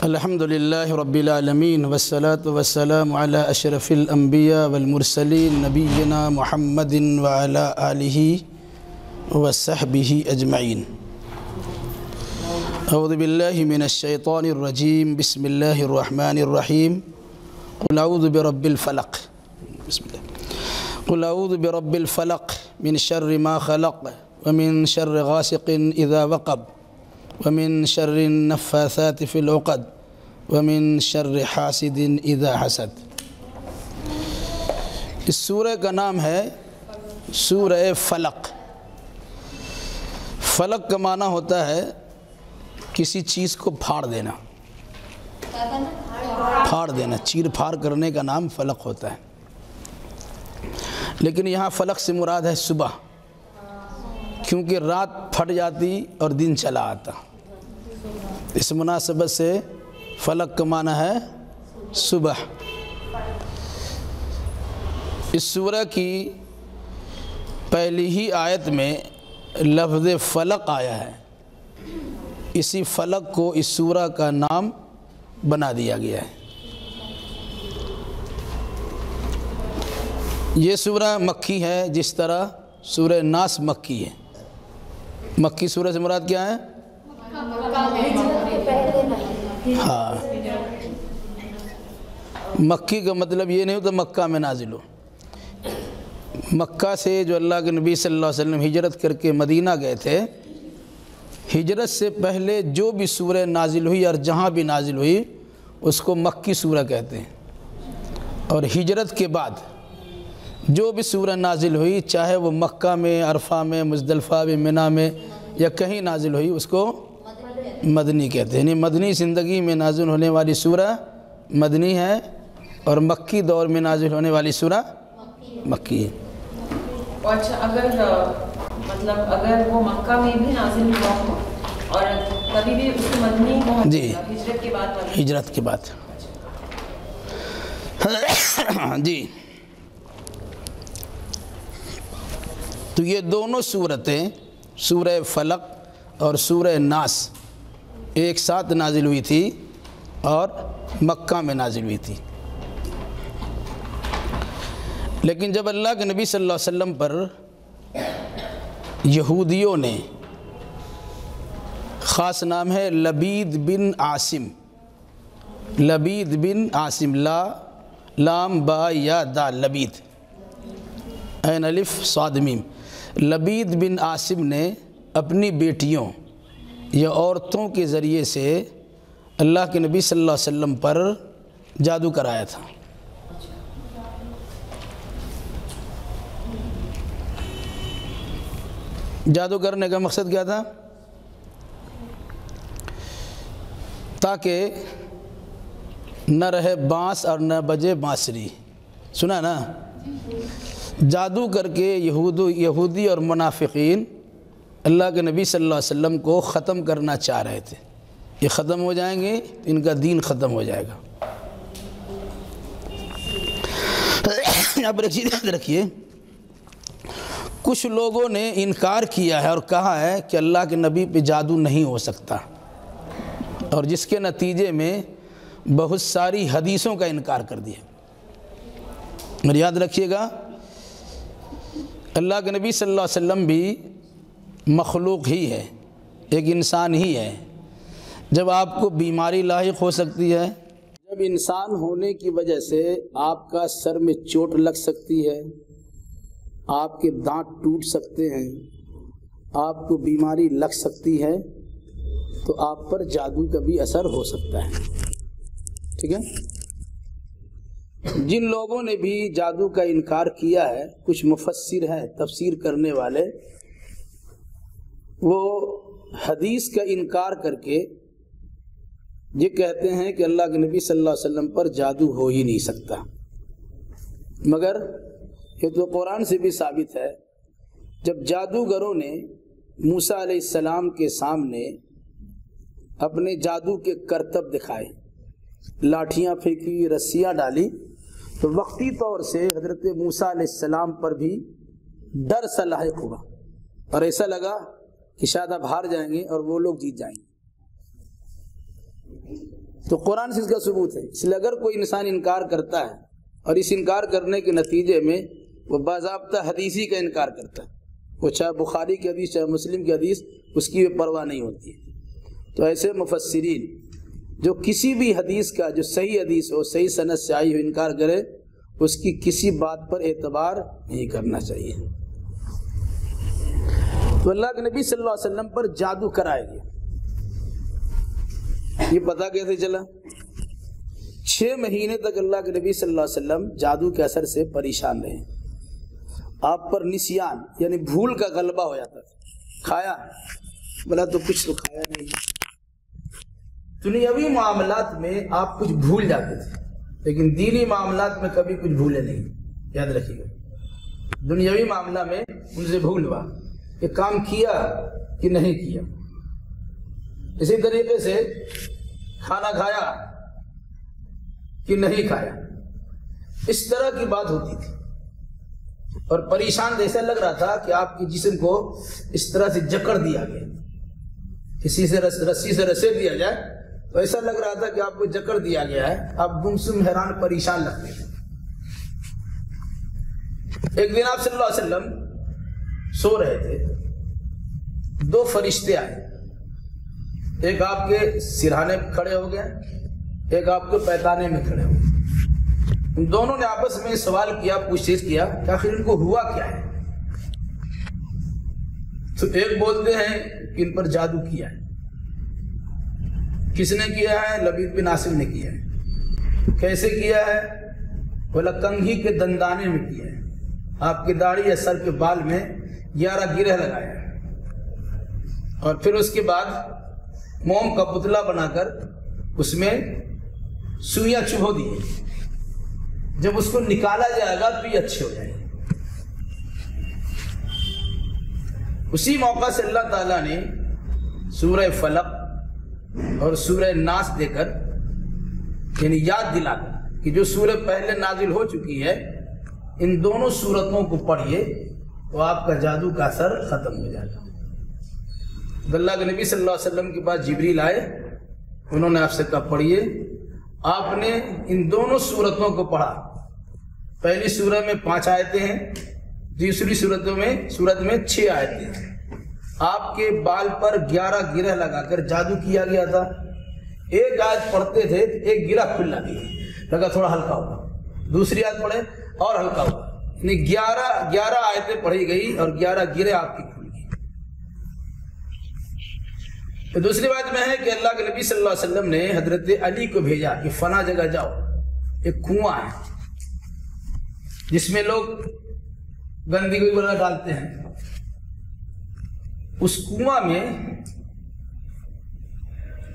الحمد للہ رب العالمین والصلاة والسلام علی اشرف الانبیاء والمرسلین نبینا محمد وعلی آلہ وصحبہ اجمعین۔ اعوذ باللہ من الشیطان الرجیم، بسم اللہ الرحمن الرحیم۔ قل اعوذ برب الفلق، بسم اللہ، قل اعوذ برب الفلق من شر ما خلق ومن شر غاسق اذا وقب ومن شر النفاثات في العقد ومن شر حاسد اذا حسد۔ اس سورہ کا نام ہے سورہ فلق۔ فلق کا معنی ہوتا ہے کسی چیز کو پھاڑ دینا، پھاڑ دینا، چیر پھاڑ کرنے کا نام فلق ہوتا ہے۔ لیکن یہاں فلق سے مراد ہے صبح، کیونکہ رات پھٹ جاتی اور دن چلا آتا، اس مناسبت سے فلق کا معنی ہے صبح۔ اس سورہ کی پہلی ہی آیت میں لفظ فلق آیا ہے، اسی فلق کو اس سورہ کا نام بنا دیا گیا ہے۔ یہ سورہ مکی ہے، جس طرح سورہ ناس مکی ہے۔ مکی سورہ سے مراد کیا ہے؟ ہاں، مکی کا مطلب یہ نہیں ہوتا مکہ میں نازل ہو۔ مکہ سے جو اللہ کے نبی صلی اللہ علیہ وسلم ہجرت کر کے مدینہ گئے تھے، ہجرت سے پہلے جو بھی سورہ نازل ہوئی اور جہاں بھی نازل ہوئی اس کو مکی سورہ کہتے ہیں، اور ہجرت کے بعد جو بھی سورہ نازل ہوئی، چاہے وہ مکہ میں، عرفہ میں، مزدلفہ میں، منی میں یا کہیں نازل ہوئی، اس کو مدنی کہتے ہیں۔ یعنی مدنی زندگی میں نازل ہونے والی سورہ مدنی ہے، اور مکی دور میں نازل ہونے والی سورہ مکی ہے۔ اچھا، اگر وہ مکہ میں بھی نازل ہوا ہو اور کبھی بھی اس کو مدنی پہنچ جی، ہجرت کے بعد، ہجرت کے بعد جی۔ تو یہ دونوں سورتیں، سورہ فلق اور سورہ ناس، ایک ساتھ نازل ہوئی تھی اور مکہ میں نازل ہوئی تھی۔ لیکن جب اللہ کے نبی صلی اللہ علیہ وسلم پر یہودیوں نے، خاص نام ہے لبید بن عاصم، لبید بن عاصم، لام با یا دا، لبید، عین الف صاد میم، لبید بن عاصم نے اپنی بیٹیوں یا عورتوں کے ذریعے سے اللہ کے نبی صلی اللہ علیہ وسلم پر جادو کرایا تھا۔ جادو کرنے کا مقصد کیا تھا؟ تاکہ نہ رہے بانس اور نہ بجے بانسری، سنا نا؟ جادو کر کے یہودی اور منافقین اللہ کے نبی صلی اللہ علیہ وسلم کو ختم کرنا چاہ رہے تھے۔ یہ ختم ہو جائیں گے تو ان کا دین ختم ہو جائے گا۔ یہاں پر ایک چیز یاد رکھیے، کچھ لوگوں نے انکار کیا ہے اور کہا ہے کہ اللہ کے نبی پہ جادو نہیں ہو سکتا، اور جس کے نتیجے میں بہت ساری حدیثوں کا انکار کر دیا۔ اور یاد رکھیے گا، اللہ کے نبی صلی اللہ علیہ وسلم بھی مخلوق ہی ہے، ایک انسان ہی ہے۔ جب آپ کو بیماری لاحق ہو سکتی ہے، جب انسان ہونے کی وجہ سے آپ کا سر میں چوٹ لگ سکتی ہے، آپ کے دانت ٹوٹ سکتے ہیں، آپ کو بیماری لگ سکتی ہے، تو آپ پر جادو کا بھی اثر ہو سکتا ہے، ٹھیک ہے؟ جن لوگوں نے بھی جادو کا انکار کیا ہے، کچھ مفسر ہیں، تفسیر کرنے والے، وہ حدیث کا انکار کر کے یہ کہتے ہیں کہ اللہ کے نبی صلی اللہ علیہ وسلم پر جادو ہو ہی نہیں سکتا۔ مگر یہ تو قرآن سے بھی ثابت ہے، جب جادوگروں نے موسیٰ علیہ السلام کے سامنے اپنے جادو کے کرتب دکھائے، لاٹھیاں پھینکی، رسیاں ڈالی، تو وقتی طور سے حضرت موسیٰ علیہ السلام پر بھی ڈر سا لاحق ہوا، اور ایسا لگا کہ شاید اب ہار جائیں گے اور وہ لوگ جیت جائیں گے۔ تو قرآن سے اس کا ثبوت ہے. اس لیے اگر کوئی انسان انکار کرتا ہے اور اس انکار کرنے کے نتیجے میں وہ باضابطہ حدیثی کا انکار کرتا ہے، وہ چاہے بخاری کی حدیث چاہے مسلم کی حدیث، اس کی پرواہ نہیں ہوتی ہے. تو ایسے مفسرین جو کسی بھی حدیث کا جو صحیح حدیث ہو، صحیح سند سے آئی ہو، انکار کرے، اس کی کسی بات پر اعتبار نہیں کرنا چاہیے. تو اللہ کے نبی صلی اللہ علیہ وسلم پر جادو کرائے گیا، یہ پتہ کیسے چلا؟ 6 مہینے تک اللہ کے نبی صلی اللہ علیہ وسلم جادو کے اثر سے پریشان رہے. آپ پر نسیان یعنی بھول کا غلبہ ہو جاتا تھا. کھایا بولا تو کچھ تو کھایا نہیں. دنیاوی معاملات میں آپ کچھ بھول جاتے تھے، لیکن دینی معاملات میں کبھی کچھ بھولے نہیں. یاد رکھیے گا، دنیاوی معاملہ میں ان سے بھول ہوا کہ کام کیا کہ نہیں کیا. اسی طریقے سے کھانا کھایا کہ نہیں کھایا، اس طرح کی بات ہوتی تھی. اور پریشان جیسا لگ رہا تھا کہ آپ کے جسم کو اس طرح سے جکڑ دیا گیا، کسی سے رسی سے رسے دیا جائے تو ایسا لگ رہا تھا کہ آپ کو جکڑ دیا گیا ہے. آپ گمسم حیران پریشان لگتے تھے. ایک دن آپ صلی اللہ علیہ وسلم سو رہے تھے، 2 فرشتے آئے، ایک آپ کے سرہانے پہ کھڑے ہو گئے، ایک آپ کے پیتانے میں کھڑے ہو گئے. ان دونوں نے آپس میں سوال کیا، پوچھ کیا کہ آخر ان کو ہوا کیا ہے. تو ایک بولتے ہیں کہ ان پر جادو کیا ہے. کس نے کیا ہے؟ لبید بن عاصم نے کیا ہے. کیسے کیا ہے؟ بولا کنگھی کے دندانے میں کیا ہے، آپ کی داڑھی یا سر کے بال میں 11 گرہ لگایا ہے، اور پھر اس کے بعد موم کا پتلا بنا کر اس میں سوئیاں چبھو دی. جب اس کو نکالا جائے گا تو یہ اچھے ہو جائیں گے. اسی موقع سے اللہ تعالیٰ نے سورہ فلق اور سورہ ناس دے کر، یعنی یاد دلا کر کہ جو سورہ پہلے نازل ہو چکی ہے، ان دونوں سورتوں کو پڑھیے تو آپ کا جادو کا اثر ختم ہو جائے گا. اللہ کے نبی صلی اللہ علیہ وسلم کے پاس جبریل آئے، انہوں نے آپ سے کہا پڑھیے. آپ نے ان دونوں سورتوں کو پڑھا. پہلی سورہ میں 5 آیتیں ہیں، دوسری سورت میں 6 آیتیں ہیں. آپ کے بال پر 11 گرہ لگا کر جادو کیا گیا تھا. ایک آیت پڑھتے تھے ایک گرہ کھل جاتی ہے، لگا تھوڑا ہلکا ہوگا. دوسری آیت پڑھے اور ہلکا ہوگا. یعنی 11 آیتیں پڑھی گئی اور 11 گرہ آپ کی کھل گئی. تو دوسری بات میں ہے کہ اللہ کے نبی صلی اللہ علیہ وسلم نے حضرت علی کو بھیجا کہ فلاں جگہ جاؤ، ایک کنواں ہے جس میں لوگ گندگی وغیرہ ڈالتے ہیں. اس کنواں میں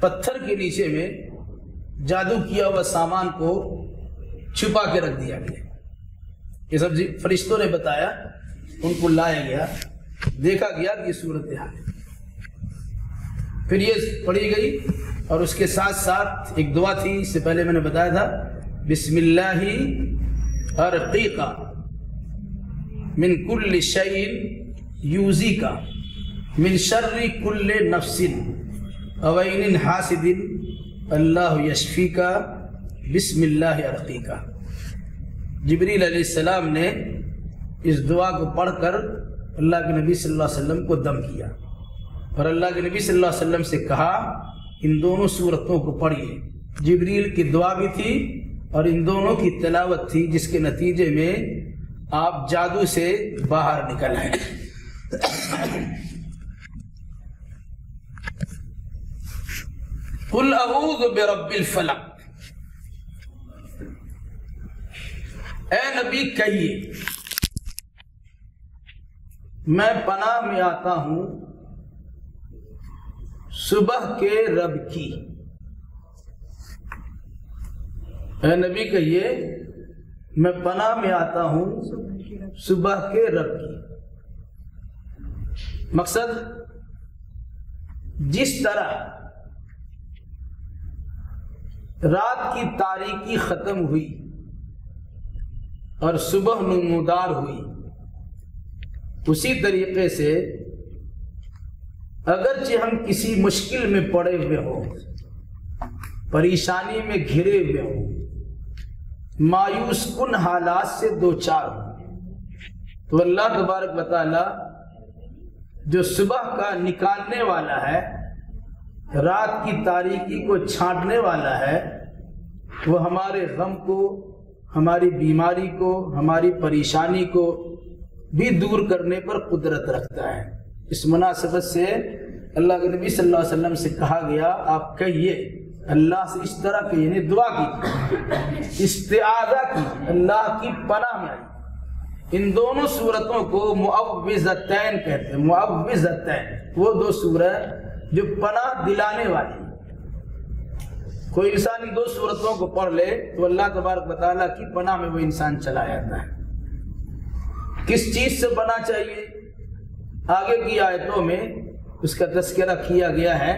پتھر کے نیچے میں جادو کیا ہوا سامان کو چھپا کے رکھ دیا گیا. یہ سب فرشتوں نے بتایا، ان کو لایا گیا، دیکھا گیا کہ یہ صورتحال ہے. پھر یہ پڑھی گئی اور اس کے ساتھ ساتھ ایک دعا تھی، اس سے پہلے میں نے بتایا تھا، بسم اللہ ارقیکا من کل شیء یوزیکا من شر کل نفس اوین حاسد اللہ یشفیکا بسم اللہ ارقیکا. جبریل علیہ السلام نے اس دعا کو پڑھ کر اللہ کے نبی صلی اللہ علیہ وسلم کو دم کیا، اور اللہ کے نبی صلی اللہ علیہ وسلم سے کہا ان دونوں سورتوں کو پڑھیے. جبریل کی دعا بھی تھی اور ان دونوں کی تلاوت تھی، جس کے نتیجے میں آپ جادو سے باہر نکل آئے. قل اعوذ برب الفلق، اے نبی کہیے میں پناہ میں آتا ہوں صبح کے رب کی. اے نبی کہیے میں پناہ میں آتا ہوں صبح کے رب کی. مقصد جس طرح رات کی تاریکی ختم ہوئی اور صبح نمودار ہوئی، اسی طریقے سے اگرچہ ہم کسی مشکل میں پڑے ہوئے ہوں پریشانی میں گھرے ہوئے ہوں، مایوس کن حالات سے دوچار ہوں، تو اللہ تبارک و تعالی جو صبح کا نکالنے والا ہے، رات کی تاریکی کو چھانٹنے والا ہے، وہ ہمارے غم کو، ہماری بیماری کو، ہماری پریشانی کو بھی دور کرنے پر قدرت رکھتا ہے۔ اس مناسبت سے اللہ کے نبی صلی اللہ علیہ وسلم سے کہا گیا آپ کہیے اللہ سے اس طرح کہ یعنی دعا کی، استعاذہ کی، اللہ کی پناہ میں آئی۔ ان دونوں صورتوں کو معوذتین کہتے ہیں، معوذتین، وہ دو سورہ جو پناہ دلانے والی۔ کوئی انسان ان دو صورتوں کو پڑھ لے تو اللہ تبارک و تعالیٰ کی پناہ میں وہ انسان چلا جاتا ہے۔ کس چیز سے پناہ چاہیے؟ آگے کی آیتوں میں اس کا تذکرہ کیا گیا ہے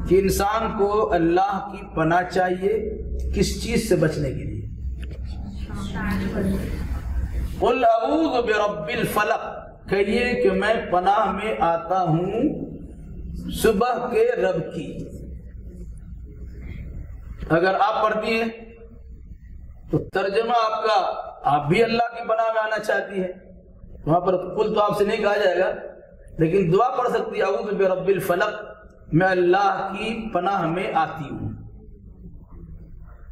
کہ انسان کو اللہ کی پناہ چاہیے کس چیز سے بچنے کے لیے؟ قل اعوذ برب الفلق، کہیے کہ میں پناہ میں آتا ہوں صبح کے رب کی۔ اگر آپ پڑھتی ہیں تو ترجمہ آپ کا، آپ بھی اللہ کی پناہ میں آنا چاہتی ہیں، وہاں پر قل تو آپ سے نہیں کہا جائے گا، لیکن دعا پڑھ سکتی ہے اعوذ برب الفلق، میں اللہ کی پناہ میں آتی ہوں۔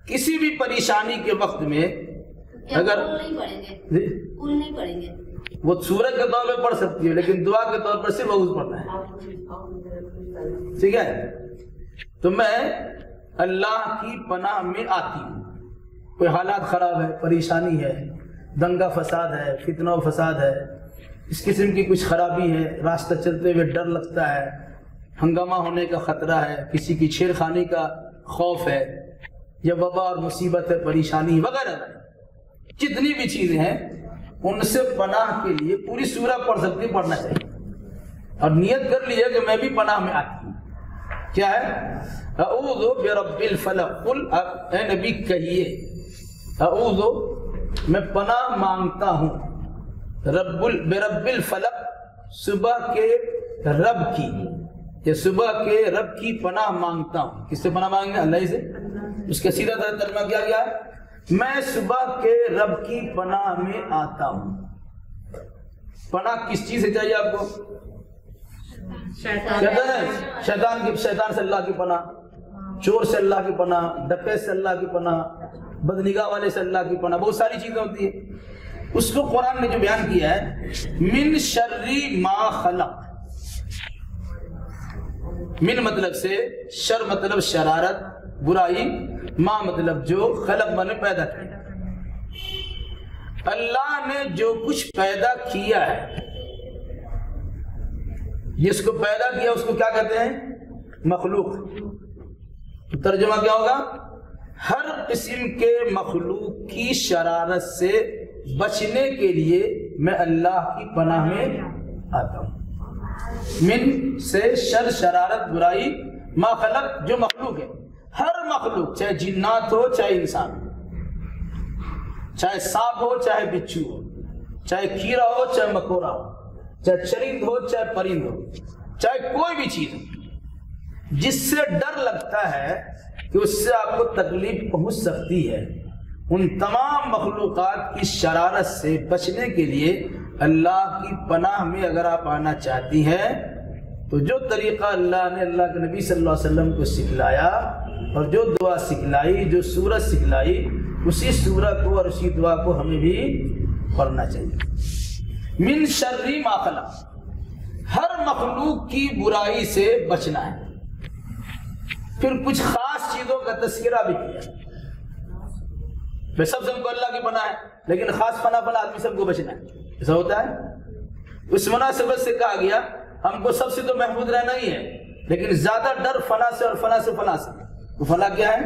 کسی بھی پریشانی کے وقت میں اگر نہیں پڑھیں گے وہ سورج کے طور پہ پڑھ سکتی ہے، لیکن دعا کے طور پر صرف اعوذ پڑھنا ہے، ٹھیک ہے؟ تو میں اللہ کی پناہ میں آتی ہوں۔ کوئی حالات خراب ہے، پریشانی ہے، دنگا فساد ہے، فتنہ و فساد ہے، اس قسم کی کچھ خرابی ہے، راستہ چلتے ہوئے ڈر لگتا ہے، ہنگامہ ہونے کا خطرہ ہے، کسی کی چھیڑخانی کا خوف ہے، یا وبا اور مصیبت ہے، پریشانی وغیرہ، جتنی بھی چیزیں ہیں ان سے پناہ کے لیے پوری سورہ پڑھ سکتی، پڑھنا چاہیے، اور نیت کر لیے کہ میں بھی پناہ میں آتی ہوں۔ کیا ہے؟ اعوذ برب الفلق، قل، اے نبی کہیے اعوذ، میں پناہ مانگتا ہوں، برب الفلق، صبح کے رب کی، یا صبح کے رب کی پناہ مانگتا ہوں۔ کس سے پناہ مانگیں گے؟ اللہ ہی سے۔ اس کا سیدھا ترجمہ کیا گیا؟ میں صبح کے رب کی پناہ میں آتا ہوں۔ پناہ کس چیز سے چاہیے آپ کو؟ شیطان سے اللہ کی پناہ، چور سے اللہ کی پناہ، ڈکیت سے اللہ کی پناہ، بدنگاہ والے سے اللہ کی پناہ، بہت ساری چیزیں ہوتی ہیں۔ اس کو قرآن نے جو بیان کیا ہے، من شر ما خلق، من مطلب سے شر مطلب شرارت، برائی، ما مطلب جو، خلق مانے پیدا کیا۔ اللہ نے جو کچھ پیدا کیا ہے، جس کو پیدا کیا اس کو کیا کہتے ہیں؟ مخلوق۔ ترجمہ کیا ہوگا؟ ہر قسم کے مخلوق کی شرارت سے بچنے کے لیے میں اللہ کی پناہ میں آتا ہوں۔ من سے شر، شرارت، برائی، ما خلق جو مخلوق ہے، ہر مخلوق، چاہے جنات ہو چاہے انسان ہو، چاہے سانپ ہو چاہے بچھو ہو، چاہے کیڑا ہو چاہے مکوڑا ہو، چاہے چرند ہو چاہے پرند ہو، چاہے کوئی بھی چیز ہو جس سے ڈر لگتا ہے کہ اس سے آپ کو تکلیف پہنچ سکتی ہے، ان تمام مخلوقات کی شرارت سے بچنے کے لیے اللہ کی پناہ میں اگر آپ آنا چاہتی ہیں تو جو طریقہ اللہ نے اللہ کے نبی صلی اللہ علیہ وسلم کو سکھلایا اور جو دعا سکھلائی، جو سورہ سکھلائی، اسی سورہ کو اور اسی دعا کو ہمیں بھی پڑھنا چاہیے۔ من شر ما خلق، ہر مخلوق کی برائی سے بچنا ہے۔ پھر کچھ خاص چیزوں کا تذکرہ بھی کیا، میں سب سے ہم کو اللہ کی پناہ ہے، لیکن خاص پناہ آدمی سب کو بچنا ہے، ایسا ہوتا ہے۔ اس مناسبت سے کہا گیا ہم کو سب سے تو محفوظ رہنا ہی ہے، لیکن زیادہ ڈر فنا سے اور فنا سے فنا سے۔ وہ فنا کیا ہے؟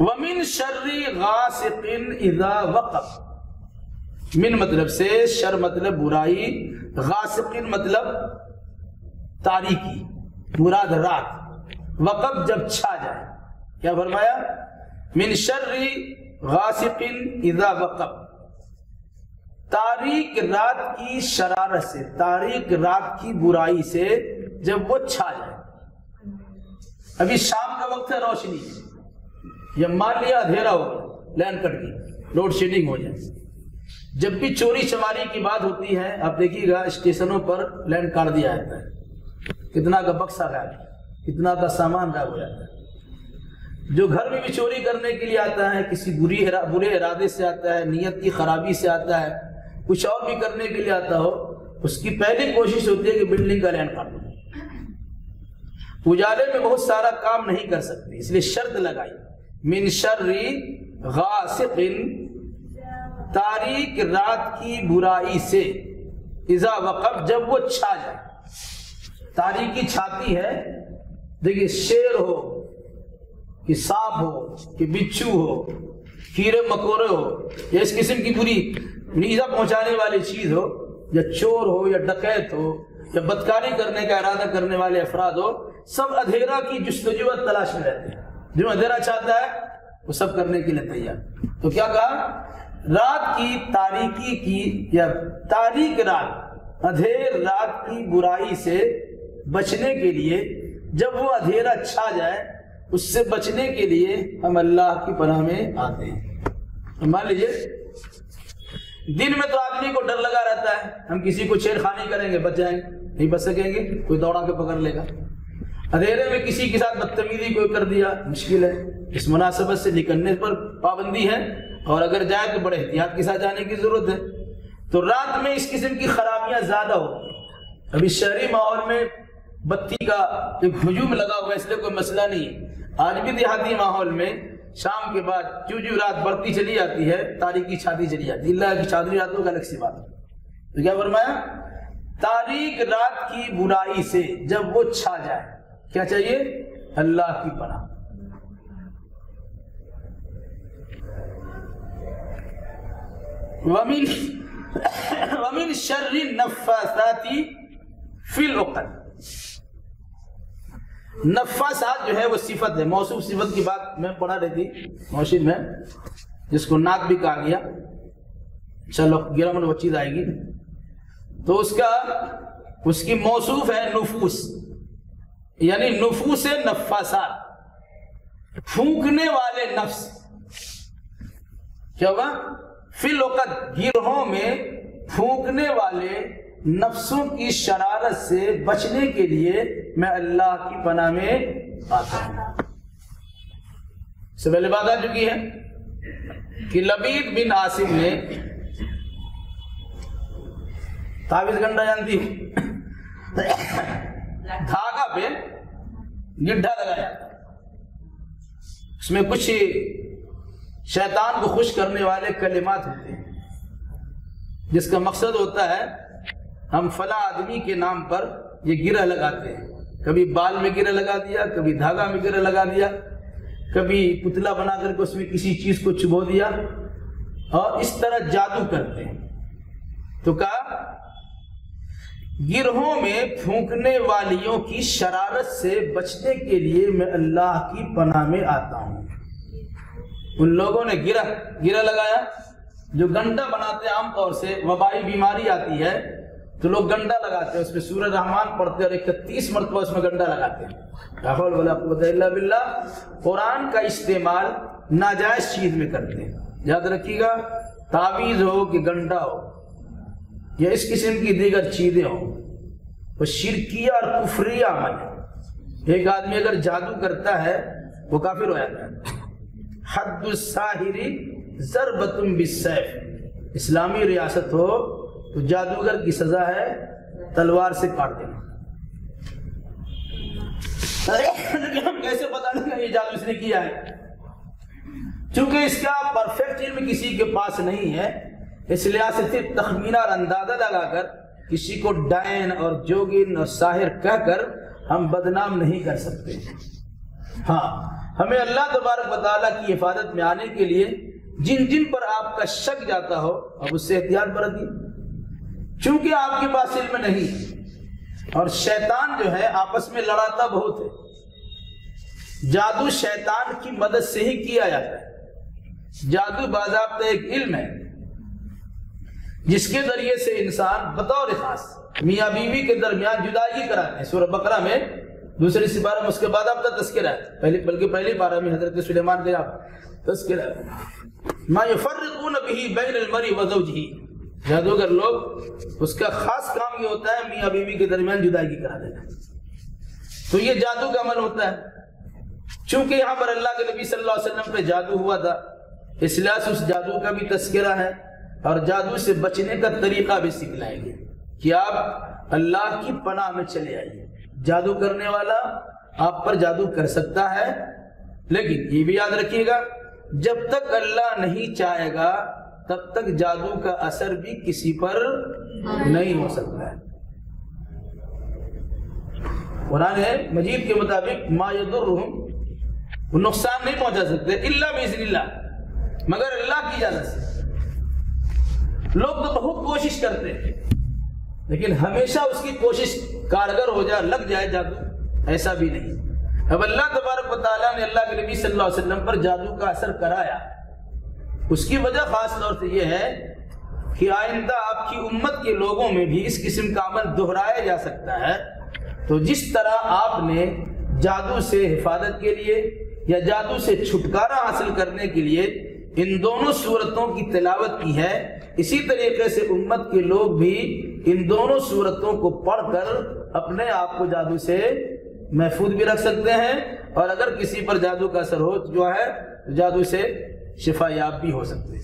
وَمِن شَرِّ غَاسِقٍ إِذَا وَقَبَ، من مطلب سے شر مطلب برائی، غاسقٍ مطلب تاریکی، مراد رات، وقب جب چھا جائے۔ کیا فرمایا؟ من شر غاسقٍ إِذَا وَقَبَ، تاریک رات کی شرارت سے، تاریک رات کی برائی سے جب وہ چھا جائے۔ ابھی شام کا وقت ہے، روشنی ہے، یا مان لیا اندھیرا ہو گیا، لائن کٹ گئی، لوڈ شیڈنگ ہو جائے۔ جب بھی چوری چماری کی بات ہوتی ہے آپ دیکھیے گا اسٹیشنوں پر لائن کاٹ دیا جاتا ہے، کتنا کا بکسا غائب، کتنا کا سامان غائب ہو جاتا ہے۔ جو گھر میں بھی چوری کرنے کے لیے آتا ہے، کسی برے ارادے سے آتا ہے، نیت کی خرابی سے آتا ہے، کچھ اور بھی کرنے کے لیے آتا ہو، اس کی پہلی کوشش ہوتی ہے کہ بلڈنگ کا لائن کاٹ دو۔ اجالے میں بہت سارا کام نہیں کر سکتے، اس لیے شرط لگائی من شر غاسق، تاریک رات کی برائی سے، اذا وقب، جب وہ چھا جائے۔ تاریکی چھاتی ہے، دیکھیے شیر ہو کہ سانپ ہو کہ بچھو ہو، کیڑے مکوڑے ہو، یا اس قسم کی بری نیزہ پہنچانے والی چیز ہو، یا چور ہو یا ڈکیت ہو یا بدکاری کرنے کا ارادہ کرنے والے افراد ہو، سب اندھیرا کی جستجو و تلاش میں رہتے ہیں۔ جو اندھیرا چاہتا ہے وہ سب کرنے کے لیے تیار۔ تو کیا کہا؟ رات کی تاریکی کی یا تاریک رات، اندھیر رات کی برائی سے بچنے کے لیے، جب وہ اندھیرا چھا جائے اس سے بچنے کے لیے ہم اللہ کی پناہ میں آتے ہیں۔ مان لیجیے دن میں تو آدمی کو ڈر لگا رہتا ہے، ہم کسی کو چھیڑ خانی کریں گے بچ جائیں گے، نہیں بچ سکیں گے، کوئی دوڑا کے پکڑ لے گا۔ اندھیرے میں کسی کے ساتھ بدتمیزی کوئی کر دیا، مشکل ہے۔ اس مناسبت سے نکلنے پر پابندی ہے، اور اگر جائے تو بڑے احتیاط کے ساتھ جانے کی ضرورت ہے۔ تو رات میں اس قسم کی خرابیاں زیادہ ہوتی ہیں۔ ابھی شہری ماحول میں بتی کا ایک ہجوم لگا ہوا ہے، اس لیے کوئی مسئلہ نہیں ہے۔ آج بھی دیہاتی ماحول میں شام کے بعد جو رات بڑھتی چلی جاتی ہے، تاریکی چھاتی چلی جاتی ہے، اللہ کی چادری راتوں کا الگ سی بات ہے۔ تو کیا فرمایا؟ تاریک رات کی برائی سے جب وہ چھا جائے، کیا چاہیے؟ اللہ کی پناہ۔ وَمِن شَرِّ النَّفَّاثَاتِ فِي الْعُقَدِ، نفاسات جو ہے وہ صفت ہے، موصوف صفت کی بات میں پڑھا رہی تھی موشد میں، جس کو نات بھی کہا گیا، چلو گرامر وہ چیز آئے گی۔ تو اس کی موصوف ہے نفوس، یعنی نفوس نفاسات، پھونکنے والے نفس۔ کیا ہوگا؟ فی الوقت، گروہوں میں پھونکنے والے نفسوں کی شرارت سے بچنے کے لیے میں اللہ کی پناہ میں آتا ہوں۔ اس سے پہلے بات آ چکی ہے کہ لبید بن عاصم نے تعویذ گنڈا جانتی دھاگا پہ گڈھا لگایا، اس میں کچھ شیطان کو خوش کرنے والے کلمات ہوتے ہیں، جس کا مقصد ہوتا ہے ہم فلاں آدمی کے نام پر یہ گرہ لگاتے ہیں، کبھی بال میں گرہ لگا دیا، کبھی دھاگا میں گرہ لگا دیا، کبھی پتلا بنا کر کے اس میں کسی چیز کو چبو دیا، اور اس طرح جادو کرتے ہیں۔ تو کہا گرہوں میں پھونکنے والیوں کی شرارت سے بچنے کے لیے میں اللہ کی پناہ میں آتا ہوں۔ ان لوگوں نے گرہ لگایا، جو گنڈا بناتے ہیں، عام طور سے وبائی بیماری آتی ہے تو لوگ گنڈا لگاتے ہیں، اس میں سورہ رحمان پڑھتے ہیں اور 31 مرتبہ اس میں گنڈا لگاتے ہیں۔ لا حول ولا قوت الا باللہ۔ قرآن کا استعمال ناجائز چیز میں کرتے ہیں، یاد رکھیے گا، تعویذ ہو کہ گنڈا ہو یا اس قسم کی دیگر چیزیں ہوں، وہ شرکیہ اور کفریہ عمل ہے۔ ایک آدمی اگر جادو کرتا ہے وہ کافر ہو جاتا ہے۔ حد الساحر ضربۃ بالسیف، اسلامی ریاست ہو تو جادوگر کی سزا ہے تلوار سے کاٹ دینا۔ لیکن ہم کیسے بتا لیں گے یہ جادو اس نے کیا ہے؟ چونکہ اس کا پرفیکٹ علم کسی کے پاس نہیں ہے، اس لحاظ سے صرف تخمینہ اور اندازہ لگا کر کسی کو ڈائن اور جوگن اور ساحر کہہ کر ہم بدنام نہیں کر سکتے۔ ہاں، ہمیں اللہ تبارک و تعالیٰ کی حفاظت میں آنے کے لیے جن جن پر آپ کا شک جاتا ہو اب اس سے احتیاط برتیے، چونکہ آپ کے پاس علم نہیں، اور شیطان جو ہے آپس میں لڑاتا بہت ہے۔ جادو شیطان کی مدد سے ہی کیا جاتا ہے۔ جادو باضابطہ ایک علم ہے جس کے ذریعے سے انسان بطور خاص میاں بیوی کے درمیان جدائی کراتے ہیں۔ سورہ بقرہ میں دوسری سپارہ میں اس کے بعد آپ کا تذکرہ ہے، بلکہ پہلی پارہ میں حضرت سلیمان کا آپ تذکرہ ہے، ما یفرقون بہ بین المرء وزوجہ، جادوگر لوگ اس کا خاص کام یہ ہوتا ہے میاں بیوی کے درمیان جدائی کرا دینا، تو یہ جادو کا عمل ہوتا ہے۔ چونکہ یہاں پر اللہ کے نبی صلی اللہ علیہ وسلم پہ جادو ہوا تھا، اس لیے اس جادو کا بھی تذکرہ ہے اور جادو سے بچنے کا طریقہ بھی سکھلائیں گے کہ آپ اللہ کی پناہ میں چلے آئیے۔ جادو کرنے والا آپ پر جادو کر سکتا ہے، لیکن یہ بھی یاد رکھیے گا جب تک اللہ نہیں چاہے گا تب تک جادو کا اثر بھی کسی پر نہیں ہو سکتا ہے۔ قرآن مجید کے مطابق ما یضرہم، وہ نقصان نہیں پہنچا سکتے الا باذن اللہ، مگر اللہ کی اجازت سے۔ لوگ تو بہت کوشش کرتے ہیں لیکن ہمیشہ اس کی کوشش کارگر ہو جائے، لگ جائے جادو، ایسا بھی نہیں۔ اب اللہ تبارک و تعالیٰ نے اللہ کے نبی صلی اللہ علیہ وسلم پر جادو کا اثر کرایا، اس کی وجہ خاص طور سے یہ ہے کہ آئندہ آپ کی امت کے لوگوں میں بھی اس قسم کا عمل دہرایا جا سکتا ہے۔ تو جس طرح آپ نے جادو سے حفاظت کے لیے یا جادو سے چھٹکارا حاصل کرنے کے لیے ان دونوں صورتوں کی تلاوت کی ہے، اسی طریقے سے امت کے لوگ بھی ان دونوں صورتوں کو پڑھ کر اپنے آپ کو جادو سے محفوظ بھی رکھ سکتے ہیں، اور اگر کسی پر جادو کا اثر ہو جو ہے جادو سے شفا یاب بھی ہو سکتے ہیں۔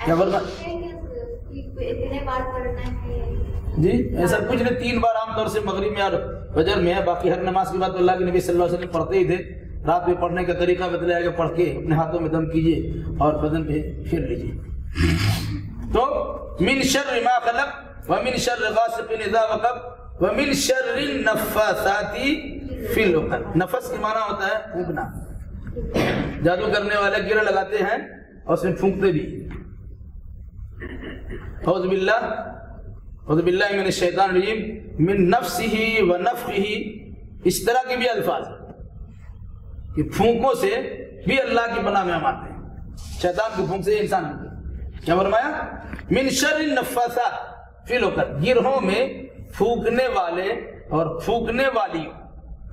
کیا فرمایا؟ جی ایسا کچھ نہیں، 3 بار عام طور سے مغرب میں اور فجر میں ہے، باقی ہر نماز کے بعد اللہ کے نبی صلی اللہ علیہ وسلم پڑھتے ہی تھے۔ رات میں پڑھنے کا طریقہ بتلایا کہ پڑھ کے اپنے ہاتھوں میں دم کیجیے اور بدن پہ پھر لیجیے۔ تو من شر ما خلق ومن شر غاسق اذا وقب ومن شر النفاثات فی العقد، نفس کے معنی ہوتا ہے پھونکنا، جادو کرنے والے گرہ لگاتے ہیں اور اس میں پھونکتے بھی۔ اعوذ باللہ من الشیطان الرجیم من نفسہ ونفخہ، اس طرح کے بھی الفاظ ہیں کہ پھونکوں سے بھی اللہ کی پناہ میں ہم آتے ہیں، شیطان کی پھونک سے انسان ہوتے ہیں۔ کیا فرمایا؟ من شر النفاثات فی العقد، گرہوں میں پھونکنے والے اور پھونکنے والی،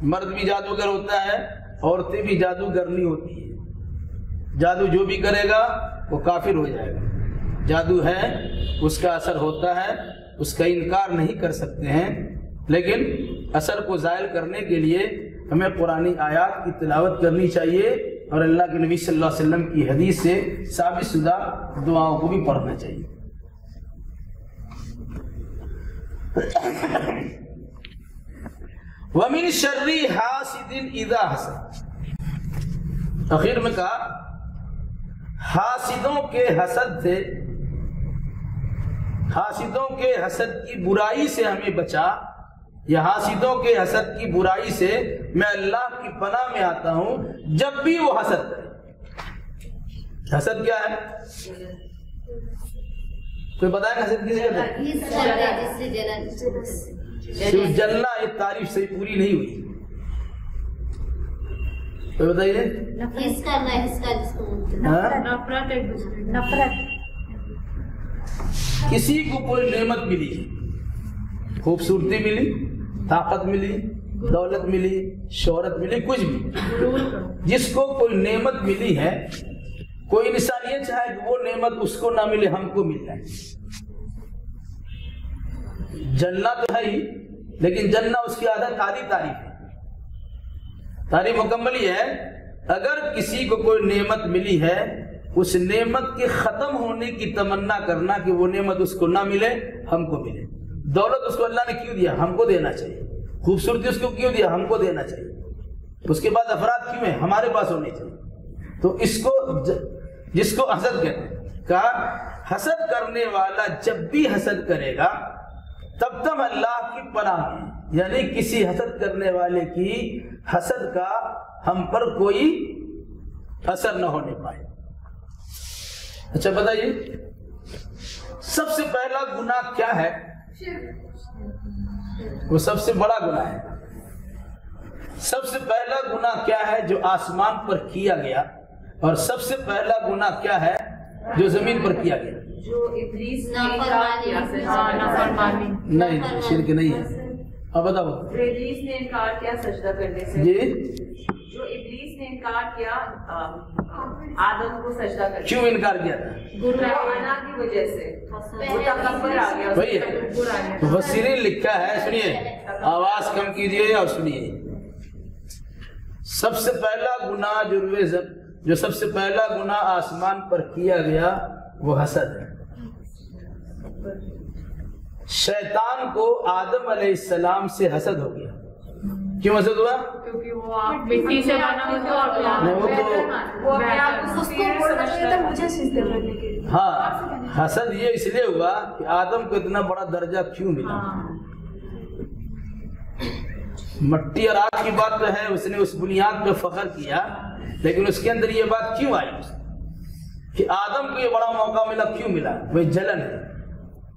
مرد بھی جادوگر ہوتا ہے، عورتیں بھی جادوگرنی ہوتی ہے۔ جادو جو بھی کرے گا وہ کافر ہو جائے گا، جادو ہے اس کا اثر ہوتا ہے، اس کا انکار نہیں کر سکتے ہیں، لیکن اثر کو زائل کرنے کے لیے ہمیں قرآنی آیات کی تلاوت کرنی چاہیے اور اللہ کے نبی صلی اللہ علیہ وسلم کی حدیث سے ثابت شدہ دعاؤں کو بھی پڑھنا چاہیے۔ وَمِن شَرِّ حَاسِدٍ إِذَا حَسَدَ، آخر میں کہا حاسدوں کے حسد سے، حاسدوں کے حسد کی برائی سے ہمیں بچا، یا حاسدوں کے حسد کی برائی سے میں اللہ کی پناہ میں آتا ہوں جب بھی وہ حسد کرے۔ حسد کیا ہے؟ کوئی بتائے گا حسد کسے کہتے ہیں؟ صرف جلنا، یہ تعریف سے پوری نہیں ہوئی، کوئی بتائیے؟ کسی کو کوئی نعمت ملی، خوبصورتی ملی، طاقت ملی، دولت ملی، شہرت ملی، کچھ بھی، جس کو کوئی نعمت ملی ہے، کوئی انسان یہ چاہے کہ وہ نعمت اس کو نہ ملے، ہم کو مل جائے۔ جلنا تو ہے ہی، لیکن جلنا اس کی عادت آدھی تعریف ہے۔ تعریف مکمل یہ ہے اگر کسی کو کوئی نعمت ملی ہے، اس نعمت کے ختم ہونے کی تمنا کرنا کہ وہ نعمت اس کو نہ ملے، ہم کو ملے۔ دولت اس کو اللہ نے کیوں دیا؟ ہم کو دینا چاہیے۔ خوبصورتی اس کو کیوں دیا؟ ہم کو دینا چاہیے۔ اس کے بعد افراد کیوں ہیں؟ ہمارے پاس ہونے چاہیے۔ تو اس کو جس کو حسد کہتے ہیں، کہا حسد کرنے والا جب بھی حسد کرے گا تب تک اللہ کی پناہ میں، یعنی کسی حسد کرنے والے کی حسد کا ہم پر کوئی اثر نہ ہونے پائے۔ اچھا بتائیے، سب سے پہلا گناہ کیا ہے؟ وہ سب سے بڑا گناہ ہے۔ سب سے پہلا گناہ کیا ہے جو آسمان پر کیا گیا، اور سب سے پہلا گناہ کیا ہے جو زمین پر کیا گیا؟ جو ابلیس نافرمانی، نہیں، شرک نہیں ہے، اب بتاؤ جو ابلیس نے انکار کیا سجدہ کرنے سے، جی جو ابلیس نے انکار کیا آدم کو سجدہ کرنے، کیوں انکار کیا تھا؟ گناہ کی وجہ سے وہ تکبر آ گیا، وہی ہے مفسرین لکھا ہے، سنیے آواز کم کیجیے اور سنیے. سب سے پہلا گناہ جو سب سے پہلا گناہ آسمان پر کیا گیا وہ حسد ہے. شیطان کو آدم علیہ السلام سے حسد ہو گیا. کیوں حسد ہوا؟ کیونکہ وہ مٹی سے بنا ہاں حسد یہ اس لیے ہوا کہ آدم کو اتنا بڑا درجہ کیوں ملا. مٹی اور آگ کی بات تو ہے، اس نے اس بنیاد پہ فخر کیا، لیکن اس کے اندر یہ بات کیوں آئی کہ آدم کو یہ بڑا موقع ملا، کیوں ملا؟ وہ جلن ہے.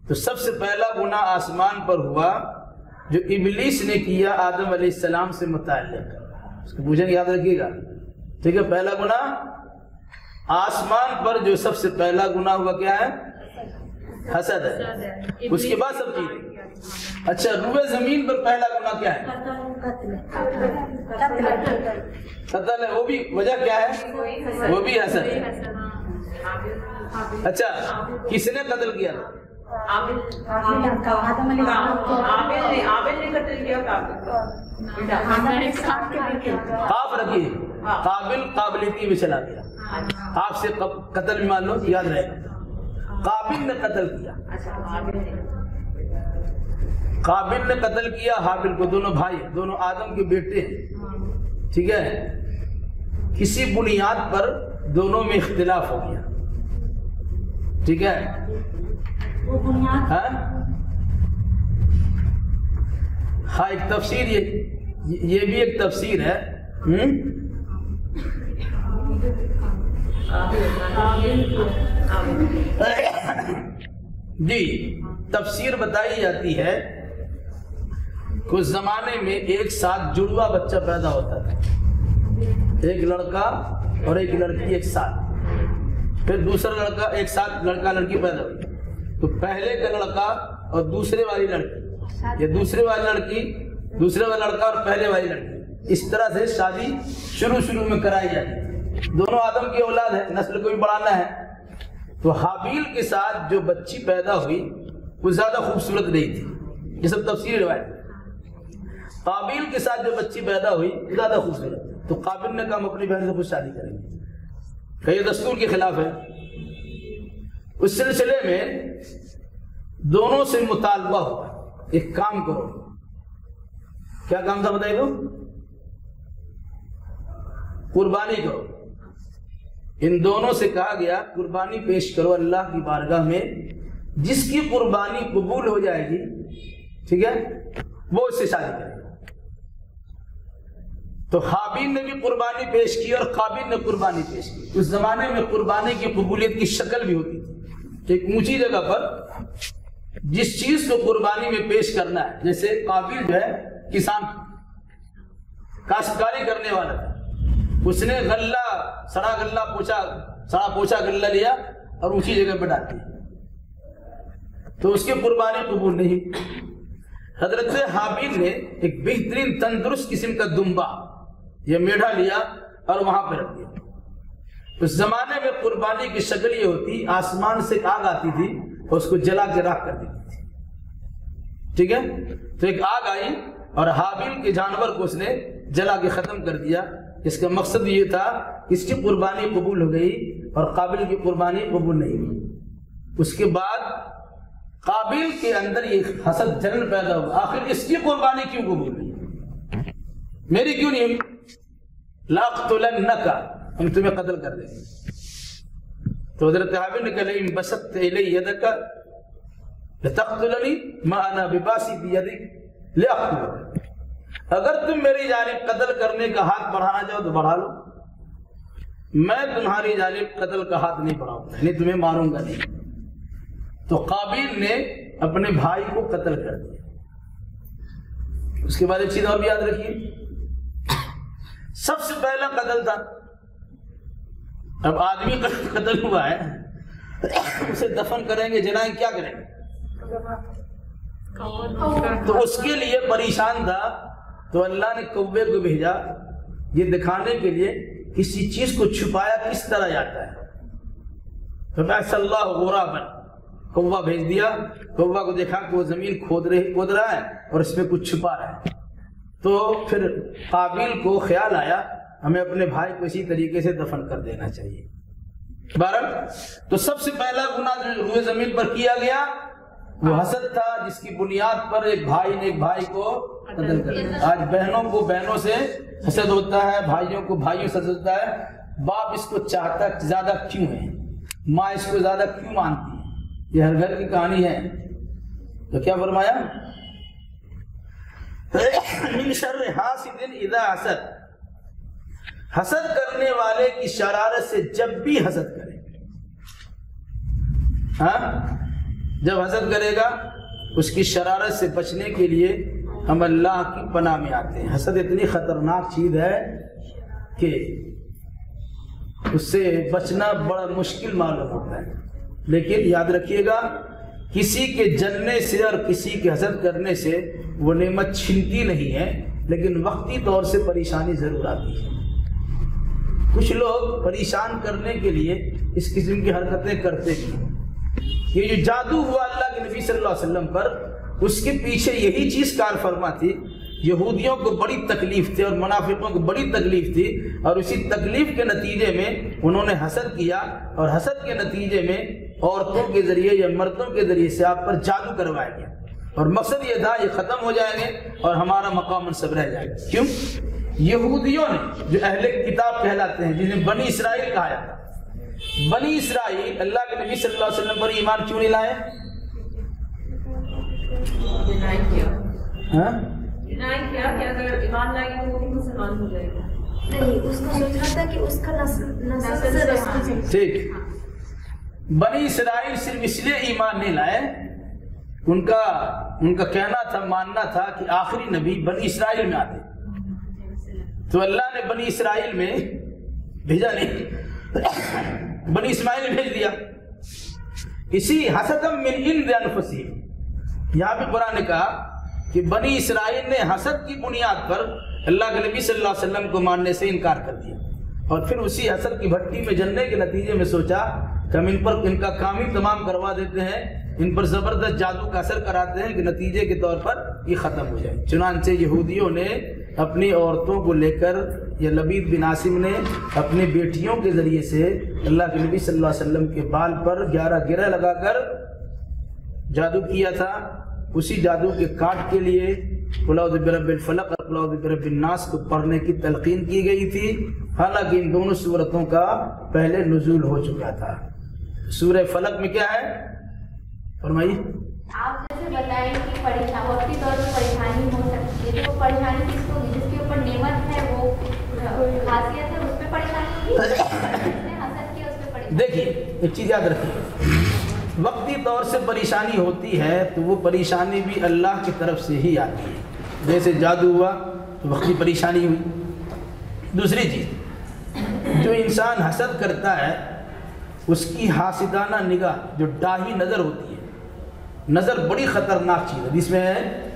تو سب سے پہلا گناہ آسمان پر ہوا جو ابلیس نے کیا آدم علیہ السلام سے متعلق. اس کو پوچھیں یاد رکھیے گا، ٹھیک ہے؟ پہلا گناہ آسمان پر جو سب سے پہلا گناہ ہوا کیا ہے؟ حسد ہے. اس کے بعد سب چیزیں. اچھا روئے زمین پر پہلا گناہ کیا ہے؟ قتل ہے. وہ بھی وجہ کیا ہے؟ وہ بھی حسد ہے. اچھا کس نے قتل کیا تھا؟ عابل نے قتل کیا آپ رکھیے قابلیتی میں چلا گیا. آپ سے قتل میں مان لو یاد رہے گا. قابل نے قتل کیا، قابل نے قتل کیا حابل کو. دونوں بھائی، دونوں آدم کے بیٹے ہیں، ٹھیک ہے؟ کسی بنیاد پر دونوں میں اختلاف ہو گیا، ٹھیک ہے؟ ہاں ایک تفسیر یہ بھی ایک تفسیر ہے. جی تفسیر بتائی جاتی ہے کہ اس زمانے میں ایک ساتھ جڑوا بچہ پیدا ہوتا تھا، ایک لڑکا اور ایک لڑکی ایک ساتھ. پھر دوسرا لڑکا ایک ساتھ لڑکا لڑکی پیدا ہوئی. تو پہلے کا لڑکا اور دوسرے والی لڑکی، یا دوسرے والی لڑکی دوسرے والا لڑکا اور پہلے والی لڑکی، اس طرح سے شادی شروع میں کرائی جاتی. دونوں آدم کی اولاد ہے، نسل کو بھی بڑھانا ہے. تو حابیل کے ساتھ جو بچی پیدا ہوئی وہ زیادہ خوبصورت نہیں تھی، یہ سب تفسیری روایت. قابیل کے ساتھ جو بچی پیدا ہوئی زیادہ خوبصورت. تو قابل نے کہا ہم اپنی بہن سے خود شادی کریں گے، کہ یہ دستور کے خلاف ہے. اس سلسلے میں دونوں سے مطالبہ ہوا ایک کام کرو. کیا کام تھا بتائیے؟ تو قربانی کرو. ان دونوں سے کہا گیا قربانی پیش کرو اللہ کی بارگاہ میں، جس کی قربانی قبول ہو جائے گی، ٹھیک ہے، وہ اس سے شادی کرے گا. تو حابیل نے بھی قربانی پیش کی اور قابل نے قربانی پیش کی. اس زمانے میں قربانی کی قبولیت کی شکل بھی ہوتی تھی. ایک اونچی جگہ پر جس چیز کو قربانی میں پیش کرنا ہے، جیسے قابل جو ہے کسان کاشتکاری کرنے والا تھا، اس نے غلہ سڑا پوچھا غلہ لیا اور اونچی جگہ پہ ڈال دیا، تو اس کی قربانی قبول نہیں. حضرت حابیل نے ایک بہترین تندرست قسم کا دمبا یا میڈھا لیا اور وہاں پہ رکھ دیا. اس زمانے میں قربانی کی شکل یہ ہوتی، آسمان سے آگ آتی تھی اور اس کو جلا کے راکھ کر دیتی تھی، ٹھیک ہے؟ تو ایک آگ آئی اور حابیل کے جانور کو اس نے جلا کے ختم کر دیا. اس کا مقصد یہ تھا کہ اس کی قربانی قبول ہو گئی اور قابل کی قربانی قبول نہیں ہوئی. اس کے بعد قابل کے اندر یہ حسد جلن پیدا ہوا، آخر اس کی قربانی کیوں قبول ہوئی، میری کیوں نہیں ہوئی؟ لاقتلنک، ہم تمہیں قتل کر دیں گے. تو حضرت حابیل نے کہا لئن بسطت الی یدک لتقتلنی ما انا بباسط یدک لاقتلک. اگر تم میری جانب قتل کرنے کا ہاتھ بڑھانا چاہو تو بڑھا لو، میں تمہاری جانب قتل کا ہاتھ نہیں بڑھاؤں گا، یعنی تمہیں ماروں گا نہیں. تو قابیل نے اپنے بھائی کو قتل کر دیا. اس کے بعد ایک چیز اور بھی یاد رکھیے، سب سے پہلا قتل تھا. اب آدمی قتل ہوا ہے، اسے دفن کریں گے، جلائیں، کیا کریں گے؟ تو اس کے لیے پریشان تھا، تو اللہ نے کوے کو بھیجا یہ دکھانے کے لیے کسی چیز کو چھپایا کس طرح جاتا ہے. تو بَعَثَ اللَّهُ غُرَابًا، کوا بھیج دیا. کوا کو دیکھا کہ وہ زمین کھود رہا ہے اور اس میں کچھ چھپا رہا ہے. تو پھر قابیل کو خیال آیا ہمیں اپنے بھائی کو اسی طریقے سے دفن کر دینا چاہیے. بہرحال تو سب سے پہلا گناہ جو روئے زمین پر کیا گیا وہ حسد تھا، جس کی بنیاد پر ایک بھائی نے ایک بھائی کو قتل کر دیا. آج بہنوں کو بہنوں سے حسد ہوتا ہے، بھائیوں کو بھائیوں سے حسد ہوتا ہے. باپ اس کو چاہتا زیادہ کیوں ہے، ماں اس کو زیادہ کیوں مانتی ہے، یہ ہر گھر کی کہانی ہے. تو کیا فرمایا؟ من شر حاسد اذا حسد، حسد کرنے والے کی شرارت سے جب بھی حسد کرے. ہاں جب حسد کرے گا اس کی شرارت سے بچنے کے لیے ہم اللہ کی پناہ میں آتے ہیں. حسد اتنی خطرناک چیز ہے کہ اس سے بچنا بڑا مشکل معلوم ہوتا ہے. لیکن یاد رکھیے گا کسی کے جلنے سے اور کسی کے حسد کرنے سے وہ نعمت چھنتی نہیں ہے، لیکن وقتی طور سے پریشانی ضرور آتی ہے. کچھ لوگ پریشان کرنے کے لیے اس قسم کی حرکتیں کرتے ہیں. یہ جو جادو ہوا اللہ کے نبی صلی اللہ علیہ وسلم پر، اس کے پیچھے یہی چیز کار فرما تھی. یہودیوں کو بڑی تکلیف تھی اور منافقوں کو بڑی تکلیف تھی، اور اسی تکلیف کے نتیجے میں انہوں نے حسد کیا، اور حسد کے نتیجے میں عورتوں کے ذریعے یا مردوں کے ذریعے سے آپ پر جادو کروایا گیا. اور مقصد یہ تھا یہ ختم ہو جائیں گے اور ہمارا مقام منصب رہ جائے گا. کیوں؟ یہودیوں نے جو اہل کتاب کہلاتے ہیں، جنہیں بنی اسرائیل کہا جاتا ہے، بنی اسرائیل اللہ کے نبی صلی اللہ علیہ وسلم پر ایمان کیوں نہیں لائے؟ کیا کہ اگر ایمان لائے گا وہ بھی مسلمان ہو جائے گا. نہیں، اس کو سوچ رہا تھا کہ اس کا نسل سے رسول سے. ٹھیک. بنی اسرائیل صرف اس لیے ایمان نہیں لائے، ان کا کہنا تھا، ماننا تھا کہ آخری نبی بنی اسرائیل میں آتے. تو اللہ نے بنی اسرائیل میں بھیجا نہیں، بنی اسماعیل بھیج دیا. اسی حسدم من عند انفسہم، یہاں بھی قرآن نے کہا کہ بنی اسرائیل نے حسد کی بنیاد پر اللہ کے نبی صلی اللہ علیہ وسلم کو ماننے سے انکار کر دیا، اور پھر اسی حسد کی بھٹی میں جلنے کے نتیجے میں سوچا کہ ہم ان کا کام ہی تمام کروا دیتے ہیں، ان پر زبردست جادو کا اثر کراتے ہیں کہ نتیجے کے طور پر یہ ختم ہو جائے. چنانچہ یہودیوں نے اپنی عورتوں کو لے کر، یا لبید بن عاصم نے اپنی بیٹیوں کے ذریعے سے اللہ کے نبی صلی اللہ علیہ وسلم کے بال پر 11 گرہ لگا کر جادو کیا تھا. اسی جادو کے کاٹ کے لیے قل اعوذ برب الفلق اور قل اعوذ برب الناس کو پڑھنے کی تلقین کی گئی تھی. حالانکہ ان دونوں سورتوں کا پہلے نزول ہو چکا تھا. سورہ فلق میں کیا ہے فرمائیے؟ آپ جیسے بتائیں کہ وقتی طور پر پریشانی ہو سکتی ہے، تو وہ پریشانی کس کو ہوگی؟ جس کے اوپر نعمت ہے، وہ خاصیت ہے، اس پہ پریشانی ہوگی. جس نے حسد کیا اس پہ پریشانی. دیکھیے ایک چیز یاد رکھیے، وقتی طور سے پریشانی ہوتی ہے تو وہ پریشانی بھی اللہ کی طرف سے ہی آتی ہے. جیسے جادو ہوا تو وقتی پریشانی ہوئی. دوسری چیز، جو انسان حسد کرتا ہے اس کی حاسدانہ نگاہ، جو ڈاہی نظر ہوتی ہے، نظر بڑی خطرناک چیز ہے. جس میں ہے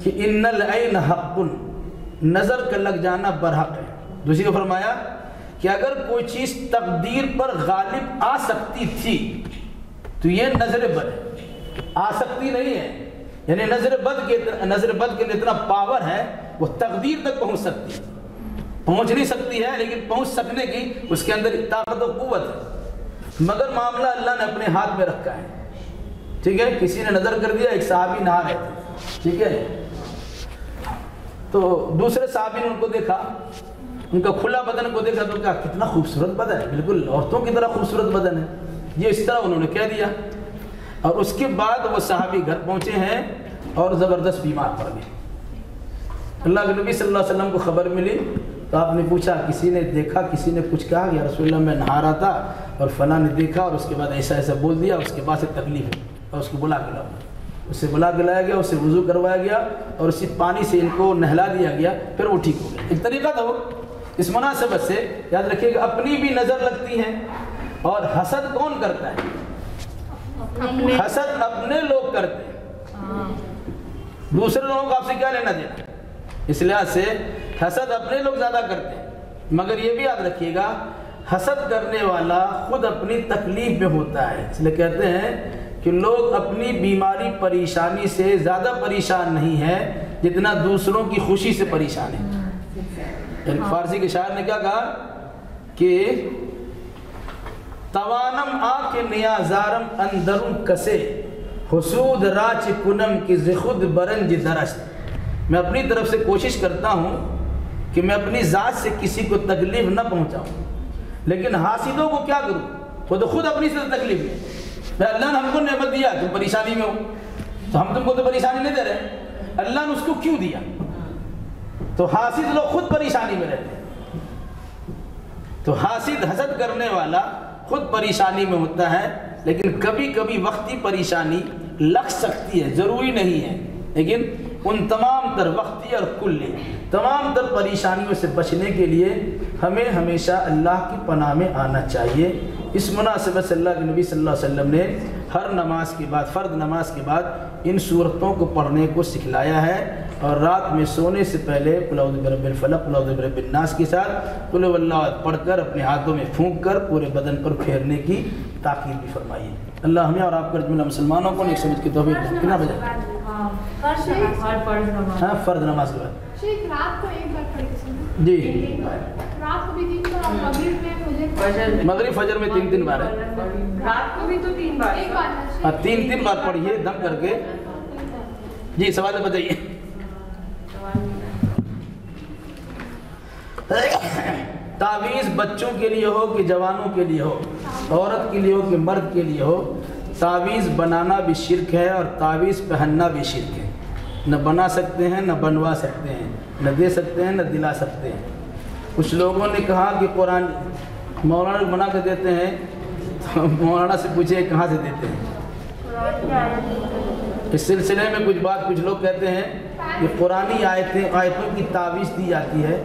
کہ ان العین حق، نظر کا لگ جانا برحق ہے. دوسری کو فرمایا کہ اگر کوئی چیز تقدیر پر غالب آ سکتی تھی تو یہ نظر بد ہے. آ سکتی نہیں ہے، یعنی نظر بد کے اتنا پاور ہے، وہ تقدیر تک پہنچ سکتی ہے. پہنچ نہیں سکتی ہے لیکن پہنچ سکنے کی اس کے اندر طاقت و قوت ہے. مگر معاملہ اللہ نے اپنے ہاتھ میں رکھا ہے. ٹھیک ہے، کسی نے نظر کر دیا، ایک صحابی نہا رہے تھے، ٹھیک ہے، تو دوسرے صحابی نے ان کو دیکھا، ان کا کھلا بدن کو دیکھا تو کہا کتنا خوبصورت بدن ہے، بالکل عورتوں کی طرح خوبصورت بدن ہے. یہ اس طرح انہوں نے کہہ دیا. اور اس کے بعد وہ صحابی گھر پہنچے ہیں اور زبردست بیمار پڑ گئے. اللہ کے نبی صلی اللہ علیہ وسلم کو خبر ملی تو آپ نے پوچھا کسی نے دیکھا، کسی نے کچھ کہا؟ یا رسول اللہ میں نہا رہا تھا اور فلاں نے دیکھا اور اس کے بعد ایسا ایسا بول دیا، اس کے بعد سے تکلیف ہے. اور اس کو بلا کے لاؤ. اسے بلا کے لایا گیا، اسے وضو کروایا گیا اور اسی پانی سے ان کو نہلا دیا گیا، پھر وہ ٹھیک ہو گیا. ایک طریقہ تھا وہ. اس مناسبت سے یاد رکھیے کہ اپنی بھی نظر لگتی ہے. اور حسد کون کرتا ہے؟ حسد اپنے لوگ کرتے ہیں. دوسرے لوگوں کو آپ سے کیا لینا دینا؟ اس لحاظ سے حسد اپنے لوگ زیادہ کرتے ہیں، مگر یہ بھی یاد رکھیے گا حسد کرنے والا خود اپنی تکلیف میں ہوتا ہے، اس لیے کہتے ہیں کہ لوگ اپنی بیماری پریشانی سے زیادہ پریشان نہیں ہے جتنا دوسروں کی خوشی سے پریشان ہے۔ ایک فارسی کے شاعر نے کیا کہا کہ توانم آ کے نیازارم اندرون کسے حسود راچ کنم کی زخود برنج درست، میں اپنی طرف سے کوشش کرتا ہوں کہ میں اپنی ذات سے کسی کو تکلیف نہ پہنچاؤں، لیکن حاسدوں کو کیا کروں، وہ تو خود اپنی سے تکلیف ہے۔ میں اللہ نے ہم کو نعمت دیا، تم پریشانی میں ہو، تو ہم تم کو تو پریشانی نہیں دے رہے، اللہ نے اس کو کیوں دیا؟ تو حاسد لوگ خود پریشانی میں رہتے ہیں، تو حاسد حسد کرنے والا خود پریشانی میں ہوتا ہے، لیکن کبھی کبھی وقتی پریشانی لگ سکتی ہے، ضروری نہیں ہے، لیکن ان تمام تر وقتی اور کلی تمام تر پریشانیوں سے بچنے کے لیے ہمیں ہمیشہ اللہ کی پناہ میں آنا چاہیے۔ اس مناسبت سے اللہ کے نبی صلی اللہ علیہ وسلم نے ہر نماز کے بعد، فرض نماز کے بعد ان صورتوں کو پڑھنے کو سکھلایا ہے، اور رات میں سونے سے پہلے قل اعوذ برب الفلق، قل اعوذ برب الناس کے ساتھ قل هو اللہ احد پڑھ کر اپنے ہاتھوں میں پھونک کر پورے بدن پر پھیرنے کی تاکید بھی فرمائیے۔ اللہ ہمیں اور آپ کو جملہ مسلمانوں کو نیک سمجھ کی توفیق دے۔ کتنا بجے؟ ہاں فرض نماز کے بعد شیخ رات کو ایک بار پڑھی جی، رات کو بھی 3 بار، مغرب میں مغرب فجر میں 3 بار ہے، رات کو بھی تو 3 بار، ایک بار ہاں 3 بار پڑھیے دم کر کے۔ جی سوال بتائیے۔ تعویذ بچوں کے لیے ہو کہ جوانوں کے لیے ہو، عورت کے لیے ہو کہ مرد کے لیے ہو، تعویذ بنانا بھی شرک ہے اور تعویذ پہننا بھی شرک ہے۔ نہ بنا سکتے ہیں، نہ بنوا سکتے ہیں، نہ دے سکتے ہیں، نہ دلا سکتے ہیں۔ کچھ لوگوں نے کہا کہ قرآن مولانا بنا کے دیتے ہیں، تو مولانا سے پوچھے کہاں سے دیتے ہیں۔ اس سلسلے میں کچھ لوگ کہتے ہیں کہ قرآنی آیتوں کی تعویذ دی جاتی ہے،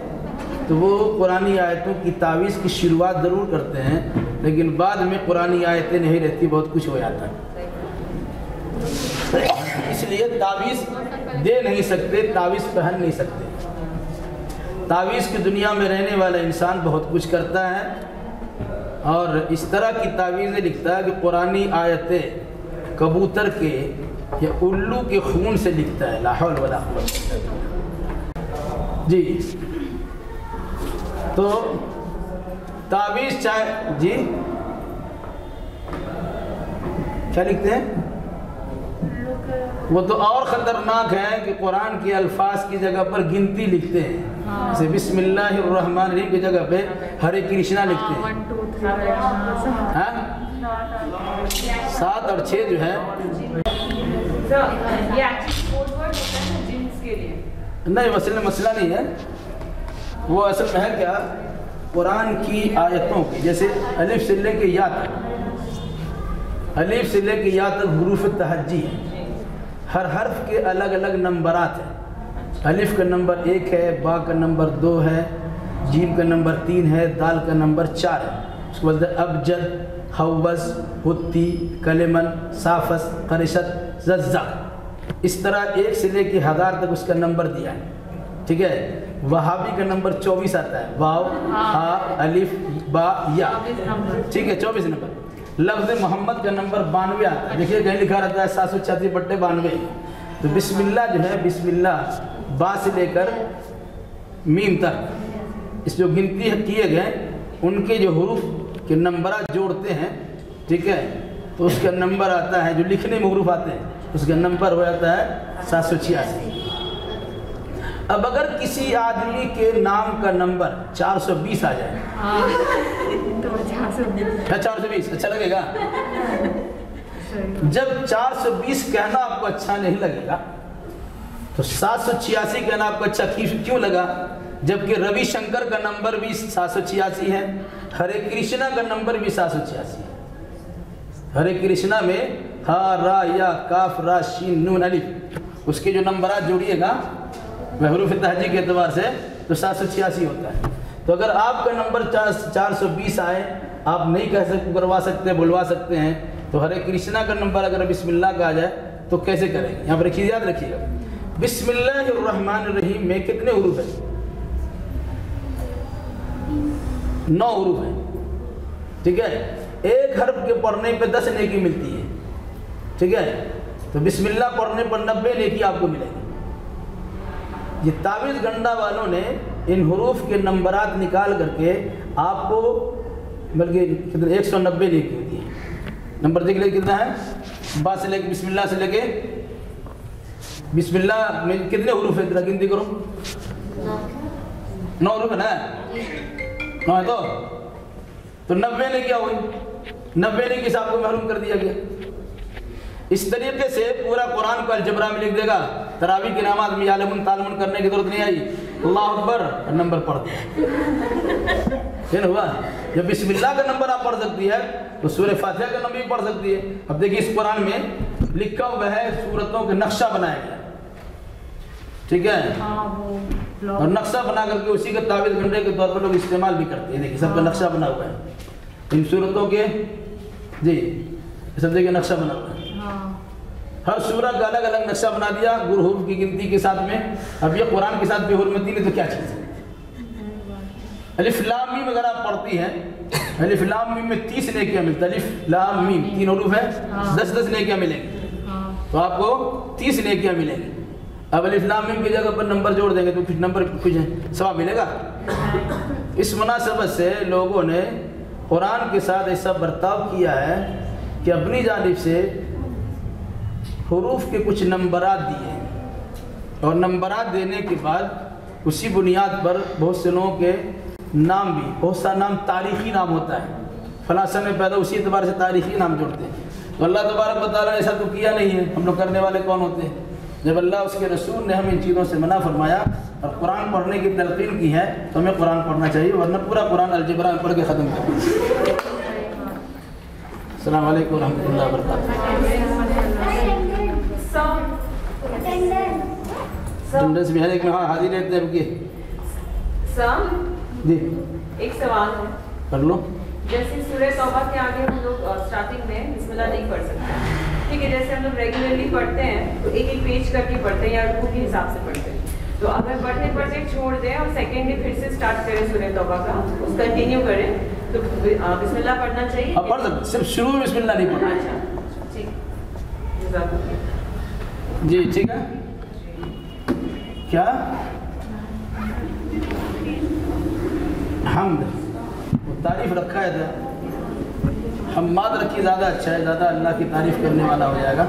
تو وہ قرآنی آیتوں کی تعویذ کی شروعات ضرور کرتے ہیں، لیکن بعد میں قرآنی آیتیں نہیں رہتی، بہت کچھ ہو جاتا ہے۔ اس لیے تعویذ دے نہیں سکتے، تعویذ پہن نہیں سکتے۔ تعویذ کی دنیا میں رہنے والا انسان بہت کچھ کرتا ہے، اور اس طرح کی تعویذیں لکھتا ہے کہ قرآنی آیتیں کبوتر کے یا الو کے خون سے لکھتا ہے۔ لا حول ولا قوت۔ جی تو تعویذ چاہے جی کیا لکھتے ہیں، وہ تو اور خطرناک ہے کہ قرآن کے الفاظ کی جگہ پر گنتی لکھتے ہیں، جیسے بسم اللہ الرحمن الرحیم کی جگہ پہ ہرے کرشنا لکھتے ہیں۔ 7 اور 6 جو ہے نہیں، مسئلہ نہیں ہے، وہ اصل میں ہے کیا، قرآن کی آیتوں کی جیسے الف سے لے کے یا تک، الف سے لے کے یا تک حروف تہجی ہے، ہر حرف کے الگ الگ نمبرات ہیں۔ الف کا نمبر 1 ہے، با کا نمبر 2 ہے، جیم کا نمبر 3 ہے، دال کا نمبر 4 ہے۔ اس کے بعد ابجد، حوز، ہتی، کلمن، صافس، قرشت، ززا، اس طرح 1 سے لے کے 1000 تک اس کا نمبر دیا ہے، ٹھیک ہے۔ وہابی کا نمبر 24 آتا ہے، واو، ہا، الف، با، یا، ٹھیک ہے، 24 نمبر۔ لفظ محمد کا نمبر 92 آتا ہے، دیکھیے کہیں لکھا رہتا ہے 736/92۔ تو بسم اللہ جو ہے، بسم اللہ با سے لے کر میم تک اس جو گنتی کیے گئے ان کے جو حروف کے نمبرات جوڑتے ہیں، ٹھیک ہے، تو اس کا نمبر آتا ہے، جو لکھنے میں حروف آتے ہیں اس کا نمبر ہو جاتا ہے 786۔ اب اگر کسی آدمی کے نام کا نمبر 420 آ جائے، 420 اچھا لگے گا؟ جب 420 کہنا آپ کو اچھا نہیں لگے گا تو 786 کہنا آپ کو اچھا کیوں لگا؟ جبکہ روی شنکر کا نمبر بھی 786 ہے، ہرے کرشنا کا نمبر بھی 786 ہے۔ ہرے کرشنا میں ہا، را، یا، کاف، را، شین، نون، الف، اس کے جو نمبرات جوڑیے گا حروف تہجی کے اعتبار سے تو 786 ہوتا ہے۔ تو اگر آپ کا نمبر 420 آئے، آپ نہیں کروا سکتے، بلوا سکتے ہیں، تو ہرے کرشنا کا نمبر اگر بسم اللہ کا آ جائے تو کیسے کریں گے؟ یہاں پر ایک چیز یاد رکھیے گا، بسم اللہ الرحمن الرحیم میں کتنے حروف ہیں؟ 9 حروف ہیں، ٹھیک ہے؟ ایک حرف کے پڑھنے پہ 10 نیکی ملتی ہے، ٹھیک ہے؟ تو بسم اللہ پڑھنے پر 90 نیکی آپ کو ملے گی۔ یہ تعویذ گنڈا والوں نے ان حروف کے نمبرات نکال کر کے آپ کو بلکہ 190 نیکی ہوتی ہے۔ نمبر دیکھ لیں کتنا ہے؟ با سے لے کے بسم اللہ سے لے کے بسم اللہ میں کتنے حروف ہیں؟ گنتی کرو، 9 حروف ہے نا؟ 9 ہے تو 90 نے کیا ہوئی؟ 90 نے کس آپ کو محروم کر دیا گیا۔ اس طریقے سے پورا قرآن کو الجبرا میں لکھ دے گا۔ تراویح کی نماز میں یعلمون تعلمون کرنے کی ضرورت نہیں آئی، اللہ اکبر نمبر پڑھ دیا، یہ ہوا۔ جب بسم اللہ کا نمبر آپ پڑھ سکتی ہے تو سورہ فاتحہ کا نمبر بھی پڑھ سکتی ہے۔ اب دیکھیے اس قرآن میں لکھا ہوا ہے سورتوں کا نقشہ بنایا گیا، ٹھیک ہے؟ اور نقشہ بنا کر کے اسی کا تعویذ گھنٹے کے طور پر لوگ استعمال بھی کرتے ہیں۔ دیکھیے سب کا نقشہ بنا ہوا ہے ان صورتوں کے، جی سب دیکھیے نقشہ بنا ہوا ہے، ہر سورہ کا الگ الگ نقشہ بنا دیا حروف کی گنتی کے ساتھ میں۔ اب یہ قرآن کے ساتھ بے حرمتی نہیں تو کیا چیز ہے؟ الف لام میم اگر آپ پڑھتی ہیں، الف لام میم میں 30 نیکیاں ملتی ہیں۔ الف لام میم 3 حروف ہے، 10 نیکیاں ملیں گی، تو آپ کو 30 نیکیاں ملیں گی۔ اب الف لام میم کی جگہ پر نمبر جوڑ دیں گے تو کچھ نمبر کچھ ثواب ملے گا۔ اس مناسبت سے لوگوں نے قرآن کے ساتھ ایسا برتاؤ کیا ہے کہ اپنی جانب سے حروف کے کچھ نمبرات دیے ہیں، اور نمبرات دینے کے بعد اسی بنیاد پر بہت سے لوگوں کے نام بھی، بہت سا نام تاریخی نام ہوتا ہے، فلاں سن میں پیدا، اسی اعتبار سے تاریخی نام جوڑتے ہیں۔ تو اللہ تبارک و تعالیٰ نے ایسا تو کیا نہیں ہے، ہم لوگ کرنے والے کون ہوتے ہیں؟ جب اللہ اس کے رسول نے ہمیں ان چیزوں سے منع فرمایا اور قرآن پڑھنے کی تلقین کی ہے تو ہمیں قرآن پڑھنا چاہیے، ورنہ پورا قرآن الجبرا میں پڑھ کے ختم کر دیں۔ السلام علیکم ورحمۃ اللہ وبرکاتہ۔ اٹینڈنس بھی ہے ایک میں حاضر رہتے ہیں، رکیے جی ایک سوال ہے، کر لو۔ جیسے سورہ توبہ کے آگے ہم لوگ اسٹارٹنگ میں بسم اللہ نہیں پڑھ سکتے، ٹھیک ہے؟ جیسے ہم لوگ ریگولرلی پڑھتے ہیں تو ایک ایک پیج کر کے پڑھتے ہیں یا رکوع کے حساب سے پڑھتے ہیں، تو اگر پڑھتے پڑھتے چھوڑ دیں اور سیکنڈ ڈے پھر سے اسٹارٹ کریں سورہ توبہ کا، اس کنٹینیو کریں تو بسم اللہ پڑھنا چاہیے؟ آپ پڑھ سکتے، صرف شروع میں بسم اللہ نہیں پڑھنا۔ اچھا ٹھیک، جزاک اللہ۔ جی ٹھیک ہے۔ کیا حمد تعریف رکھا ہے تھا، حماد رکھی زیادہ اچھا ہے، زیادہ اللہ کی تعریف کرنے والا ہو جائے گا۔